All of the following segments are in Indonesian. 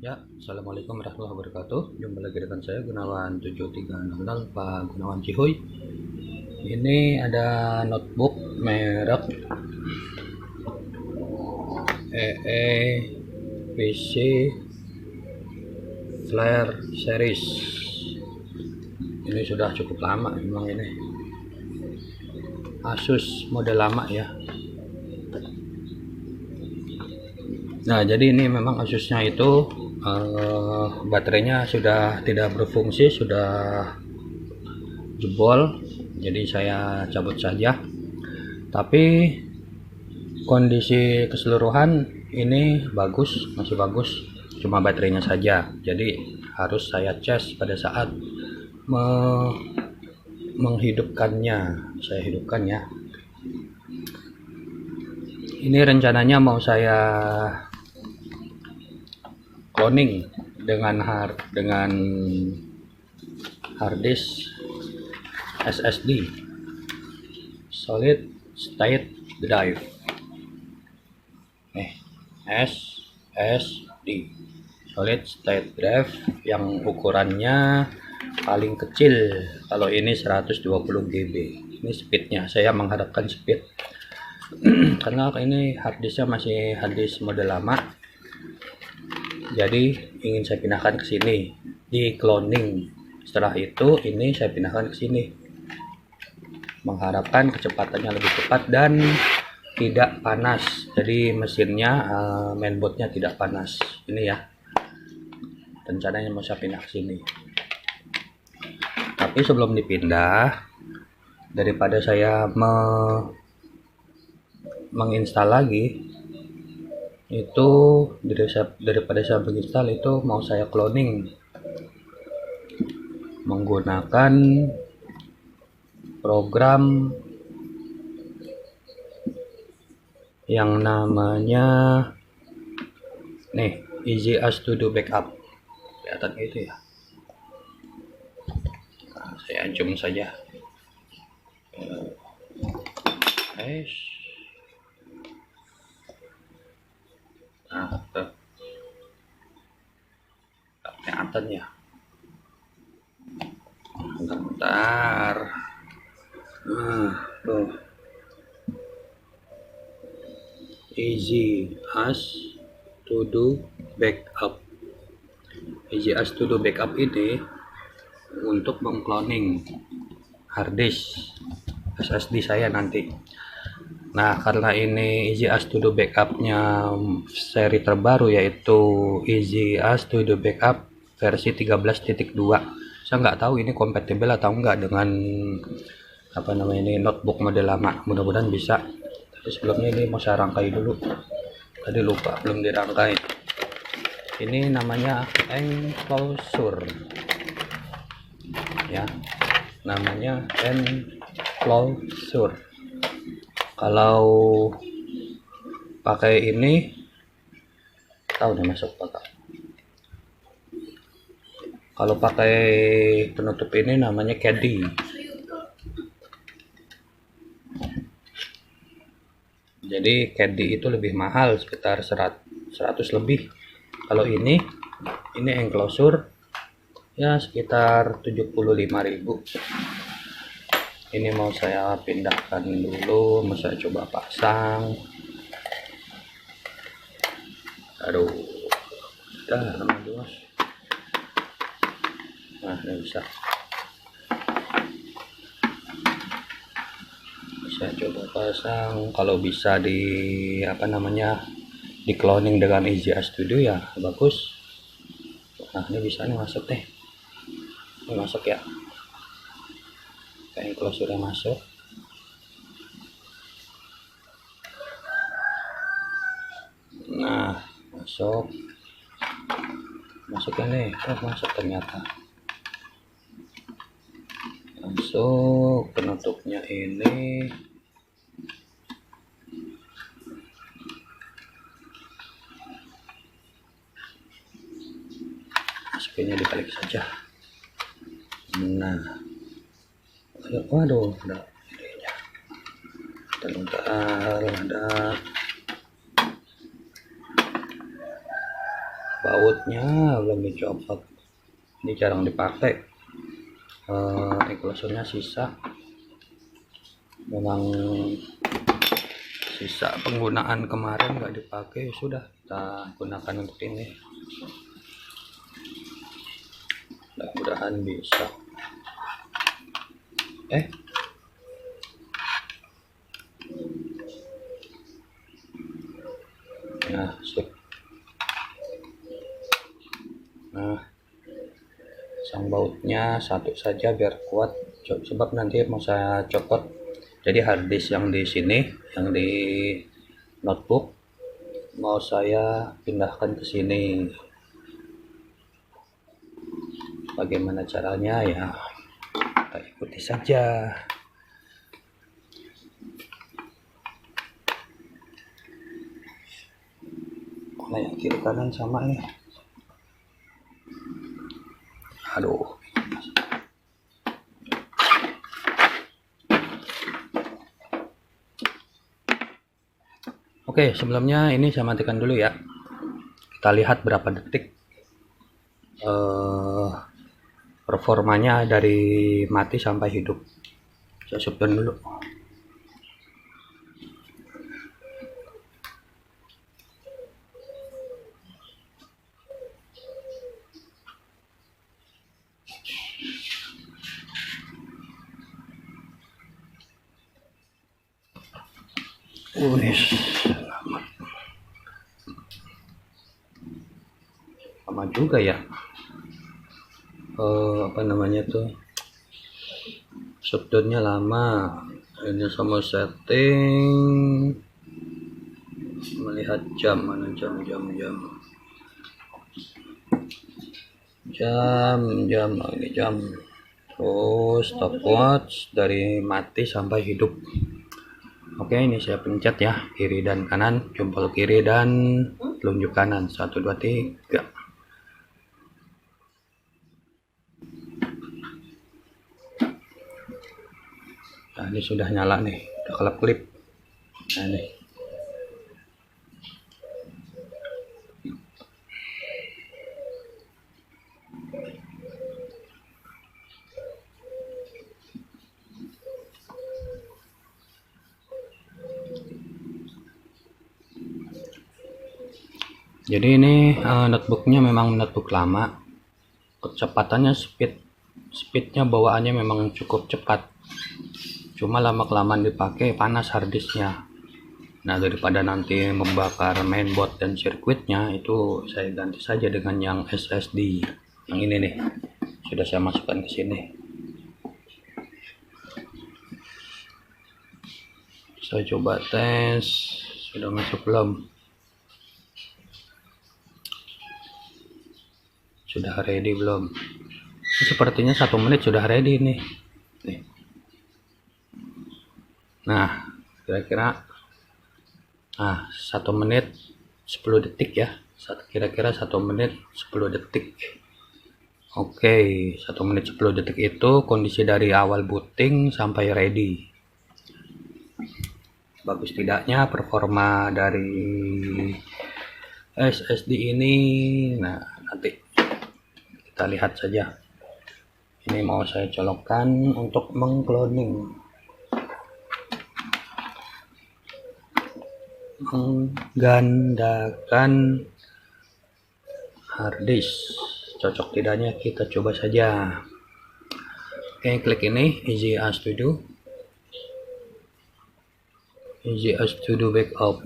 Ya, Assalamualaikum warahmatullahi wabarakatuh. Jumpa lagi dengan saya Gunawan 7300 Pak Gunawan Cihuy. Ini ada notebook merek PC Flare Series. Ini sudah cukup lama memang ini. Asus model lama ya. Nah, jadi ini memang Asusnya itu baterainya sudah tidak berfungsi, sudah jebol. Jadi saya cabut saja. Tapi kondisi keseluruhan ini bagus, masih bagus. Cuma baterainya saja. Jadi harus saya cas pada saat menghidupkannya. Saya hidupkan ya. Ini rencananya mau saya cloning dengan hard disk SSD solid state drive SSD solid state drive yang ukurannya paling kecil. Kalau ini 120 GB. Ini speednya, saya mengharapkan speed karena ini harddisknya masih harddisk model lama, jadi ingin saya pindahkan ke sini di cloning. Setelah itu ini saya pindahkan ke sini, mengharapkan kecepatannya lebih cepat dan tidak panas. Jadi mesinnya mainboardnya tidak panas. Ini ya rencananya mau saya pindah ke sini. Tapi sebelum dipindah, daripada saya menginstal lagi, itu daripada saya menginstal itu mau saya cloning menggunakan program yang namanya nih Easy As To Do Backup. Kelihatan itu ya. Nah, saya zoom saja. Nah, kelihatan ya. Bentar. Tuh. Easy As To Do Backup. Easy As To Do Backup ini untuk mengcloning harddisk SSD saya nanti. Nah, karena ini Easy As To Do Backupnya seri terbaru, yaitu Easy As To Do Backup versi 13.2. Saya nggak tahu ini kompatibel atau enggak dengan ini notebook model lama. Mudah-mudahan bisa. Tapi sebelumnya ini mau saya rangkai dulu. Tadi lupa, belum dirangkai. Ini namanya enclosure. Ya, namanya enclosure. Kalau pakai ini tahu nih masuk apa. Kalau pakai penutup ini namanya caddy. Jadi caddy itu lebih mahal, sekitar 100 lebih. Kalau ini enclosure ya sekitar 75.000. Ini mau saya pindahkan dulu, mau saya coba pasang. Aduh, udah bos. Nah, ini bisa. Saya coba pasang. Kalau bisa di di cloning dengan Easy As To Do ya bagus. Nah, ini bisa nih masuk deh. Ini masuk ya. Kayak closure masuk. Nah, masuk ini. Masuk ternyata. Masuk, penutupnya ini. Masukinnya dibalik saja. Nah, waduh, udah idenya. Bentar, ada bau bautnya belum dicopot, ini jarang dipakai. Enclosurenya sisa, memang sisa penggunaan kemarin nggak dipakai, sudah kita gunakan untuk ini. Mudah-mudahan bisa. Nah, sip. Nah, sang bautnya satu saja biar kuat, sebab nanti mau saya copot. Jadi harddisk yang di sini, yang di notebook, mau saya pindahkan ke sini. Bagaimana caranya ya, kita ikuti saja. Mana yang kiri kanan sama nih? Aduh. Oke, sebelumnya ini saya matikan dulu ya. Kita lihat berapa detik performanya dari mati sampai hidup. Saya shutdown dulu. Selamat. Lama juga ya. Apa namanya tuh? Shutdownnya lama. Ini sama setting. Melihat jam, mana jam. Oh, ini jam. Terus stopwatch dari mati sampai hidup. Oke, ini saya pencet ya, kiri dan kanan, jempol kiri dan telunjuk kanan. 1, 2, 3. Nah, ini sudah nyala nih, udah kelap-kelip. Nah, nih. Jadi ini notebooknya memang notebook lama, kecepatannya speednya bawaannya memang cukup cepat, cuma lama kelamaan dipakai panas harddisknya. Nah, daripada nanti membakar mainboard dan sirkuitnya, itu saya ganti saja dengan yang SSD yang ini nih, sudah saya masukkan ke sini. Saya coba tes, sudah masuk belum? Sudah ready belum? Ini sepertinya 1 menit sudah ready nih. Nah, kira-kira 1 menit 10 detik ya. Kira-kira 1 menit 10 detik. Oke, 1 menit 10 detik itu kondisi dari awal booting sampai ready. Bagus tidaknya performa dari SSD ini. Nah, nanti kita lihat saja. Ini mau saya colokkan untuk mengcloning, menggandakan harddisk. Cocok tidaknya kita coba saja. Oke, klik ini Easy as to do backup.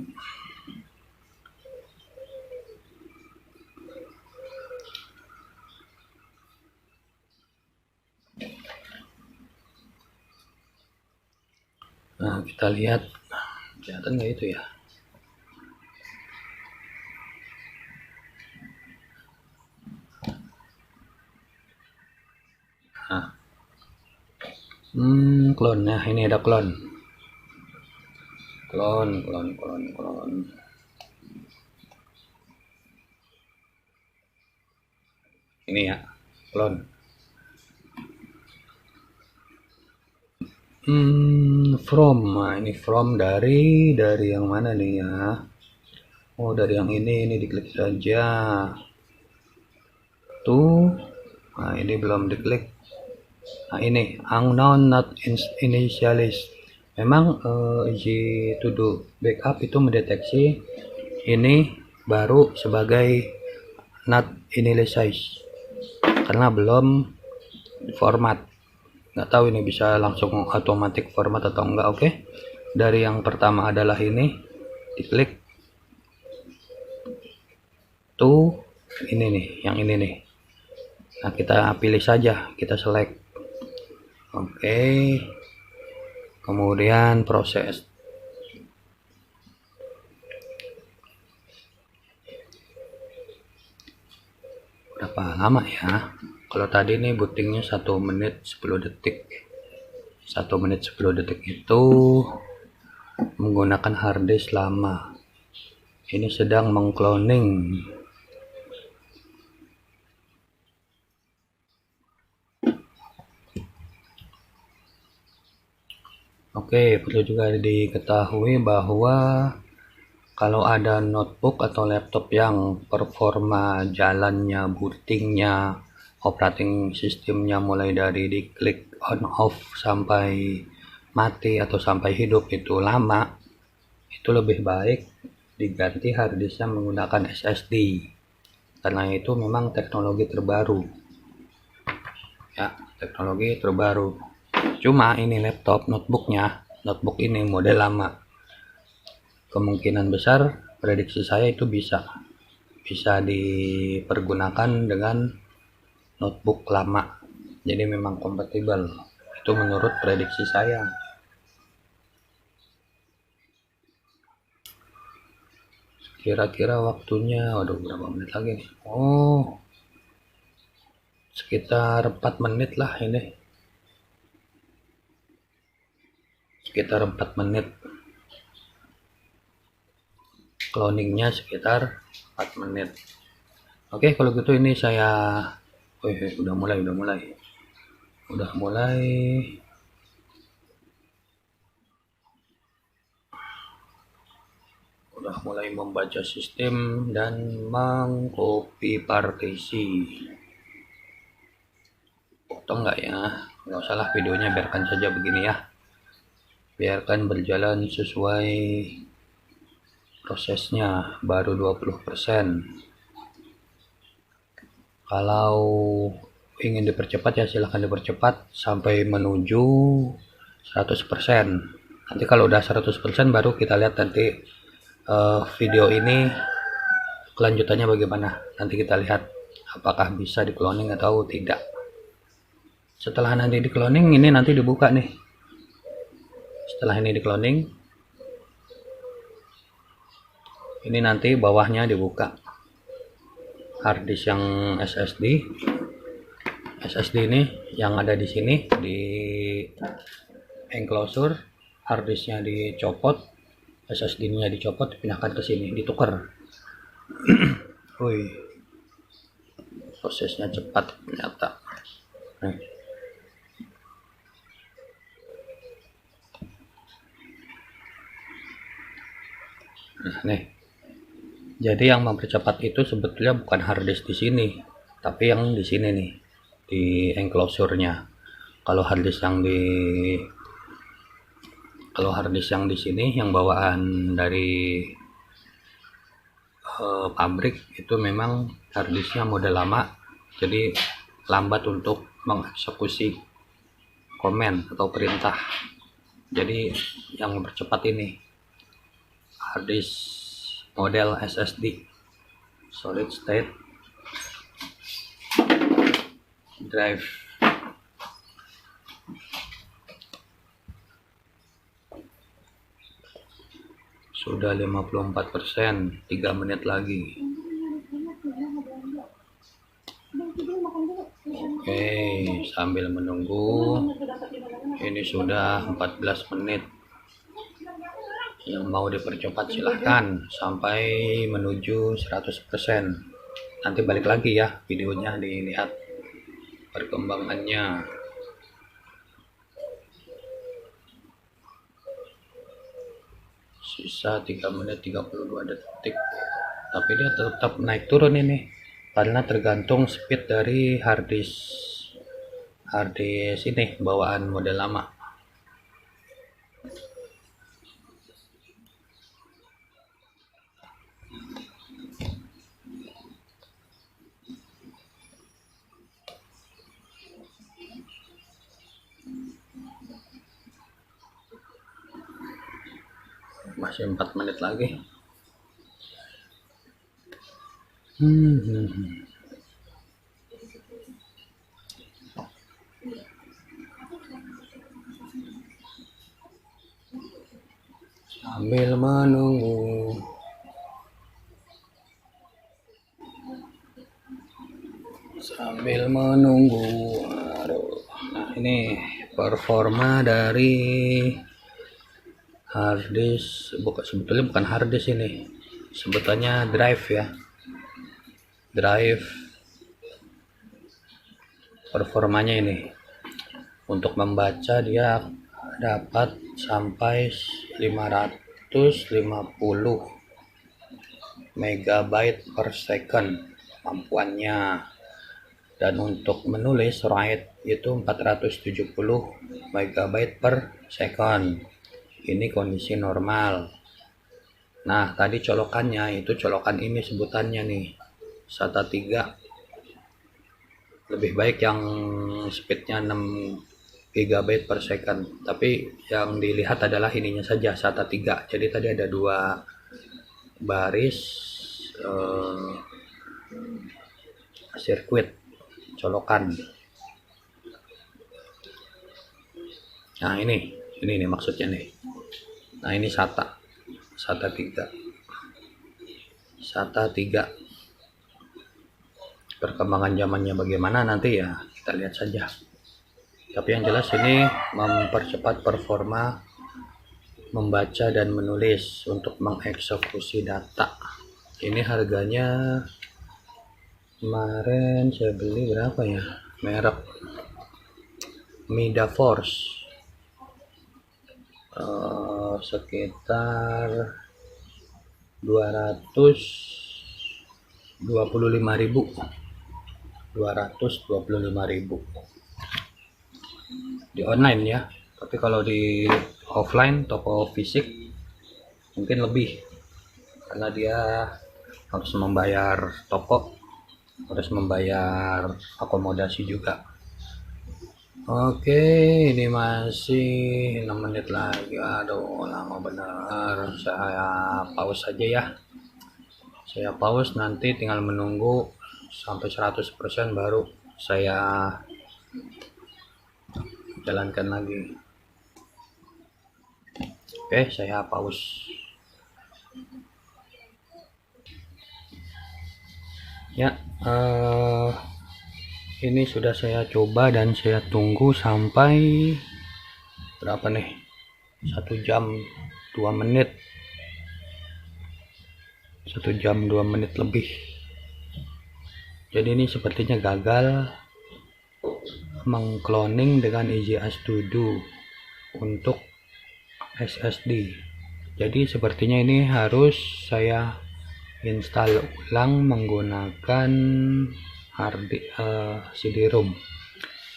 Nah, kita lihat kelihatan nggak itu ya? Nah, clone. Nah, ini ada clone. Ini ya, clone. Nah, ini from dari yang mana nih ya? Oh, dari yang ini diklik saja. tuh. Nah, ini belum diklik. Nah, ini unknown not initialized. Memang to do backup itu mendeteksi ini baru sebagai not initialized karena belum format. Nggak tahu ini bisa langsung otomatis format atau enggak. Oke, dari yang pertama adalah ini, diklik tuh, ini nih, yang ini nih. Nah, kita pilih saja, kita select. Oke, kemudian proses. Berapa lama ya? Kalau tadi nih bootingnya 1 menit 10 detik. 1 menit 10 detik itu menggunakan harddisk lama. Ini sedang mengcloning. Oke, perlu juga diketahui bahwa kalau ada notebook atau laptop yang performa jalannya, bootingnya, operating sistemnya mulai dari diklik on off sampai mati atau sampai hidup itu lama, itu lebih baik diganti harddisknya menggunakan SSD, karena itu memang teknologi terbaru ya, teknologi terbaru. Cuma ini laptop, notebook ini model lama, kemungkinan besar prediksi saya itu bisa dipergunakan dengan notebook lama, jadi memang kompatibel, itu menurut prediksi saya. Kira-kira waktunya, waduh, berapa menit lagi nih? Oh, sekitar 4 menit lah ini, sekitar 4 menit. Cloningnya sekitar 4 menit. Oke, kalau gitu ini saya udah mulai membaca sistem dan mengcopy partisi. Potong nggak ya? Nggak usah lah videonya, biarkan saja begini ya, biarkan berjalan sesuai prosesnya. Baru 20%. Kalau ingin dipercepat ya silahkan dipercepat sampai menuju 100%. Nanti kalau udah 100% baru kita lihat nanti video ini kelanjutannya bagaimana. Nanti kita lihat apakah bisa di cloning atau tidak. Setelah nanti di cloning, ini nanti dibuka nih. Setelah ini di cloning, ini nanti bawahnya dibuka. Harddisk yang SSD ini yang ada di sini, di enclosure, harddisknya dicopot, SSD-nya dicopot, dipindahkan ke sini, ditukar. Wih, prosesnya cepat ternyata. Nah, nih. Jadi yang mempercepat itu sebetulnya bukan harddisk di sini, tapi yang di sini nih, di enclosure-nya. Kalau harddisk yang di sini, yang bawaan dari pabrik, itu memang harddisknya model lama, jadi lambat untuk mengeksekusi komen atau perintah. Jadi yang mempercepat ini harddisk model SSD, solid state drive. Sudah 54%, 3 menit lagi. Oke, sambil menunggu, ini sudah 14 menit. Yang mau dipercepat silahkan sampai menuju 100%. Nanti balik lagi ya videonya, dilihat perkembangannya. Sisa 3 menit 32 detik, tapi dia tetap naik turun ini, karena tergantung speed dari harddisk ini bawaan model lama. Masih 4 menit lagi. Sambil menunggu. Aduh. Nah, ini performa dari harddisk, sebetulnya bukan harddisk ini, sebutannya drive ya. Drive performanya ini untuk membaca dia dapat sampai 550 megabyte per second kemampuannya, dan untuk menulis write itu 470 megabyte per second. Ini kondisi normal. Nah, tadi colokannya itu colokan ini sebutannya nih SATA 3. Lebih baik yang speednya 6 GB per second, tapi yang dilihat adalah ininya saja SATA 3. Jadi tadi ada 2 baris sirkuit colokan. Nah, ini nih maksudnya nih. Nah, ini SATA 3. SATA 3. Perkembangan zamannya bagaimana nanti ya kita lihat saja. Tapi yang jelas ini mempercepat performa membaca dan menulis untuk mengeksekusi data. Ini harganya kemarin saya beli berapa ya? Merek Midaforce. Sekitar 225.000 di online ya, tapi kalau di offline toko fisik mungkin lebih, karena dia harus membayar toko, harus membayar akomodasi juga. Oke, ini masih 6 menit lagi. Aduh, lama benar. Saya pause saja ya. Saya pause, nanti tinggal menunggu sampai 100% baru saya jalankan lagi. Oke, saya pause. Ya, ini sudah saya coba dan saya tunggu sampai berapa nih? 1 jam 2 menit. 1 jam 2 menit lebih. Jadi ini sepertinya gagal mengcloning dengan EasyAS To Do untuk SSD. Jadi sepertinya ini harus saya install ulang menggunakan CD-ROM.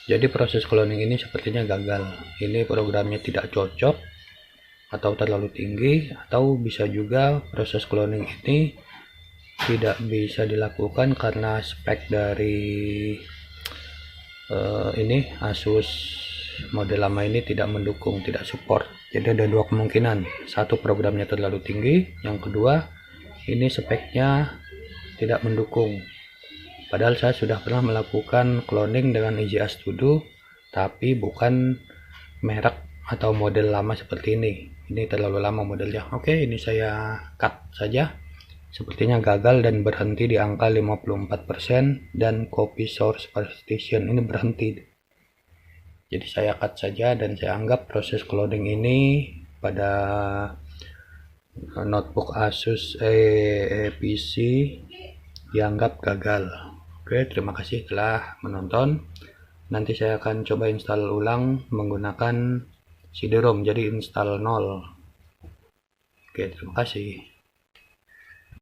Jadi proses cloning ini sepertinya gagal. Ini programnya tidak cocok atau terlalu tinggi, atau bisa juga proses cloning ini tidak bisa dilakukan karena spek dari ini Asus model lama ini tidak mendukung, tidak support. Jadi ada 2 kemungkinan. Satu, programnya terlalu tinggi. Yang kedua, ini speknya tidak mendukung. Padahal saya sudah pernah melakukan cloning dengan EasyAS To Do, tapi bukan merek atau model lama seperti ini. Ini terlalu lama modelnya. Oke, ini saya cut saja. Sepertinya gagal dan berhenti di angka 54%, dan copy source partition ini berhenti. Jadi saya cut saja dan saya anggap proses cloning ini pada notebook Asus PC dianggap gagal. Oke, terima kasih telah menonton. Nanti saya akan coba install ulang menggunakan CD-ROM, jadi install 0. Oke, terima kasih.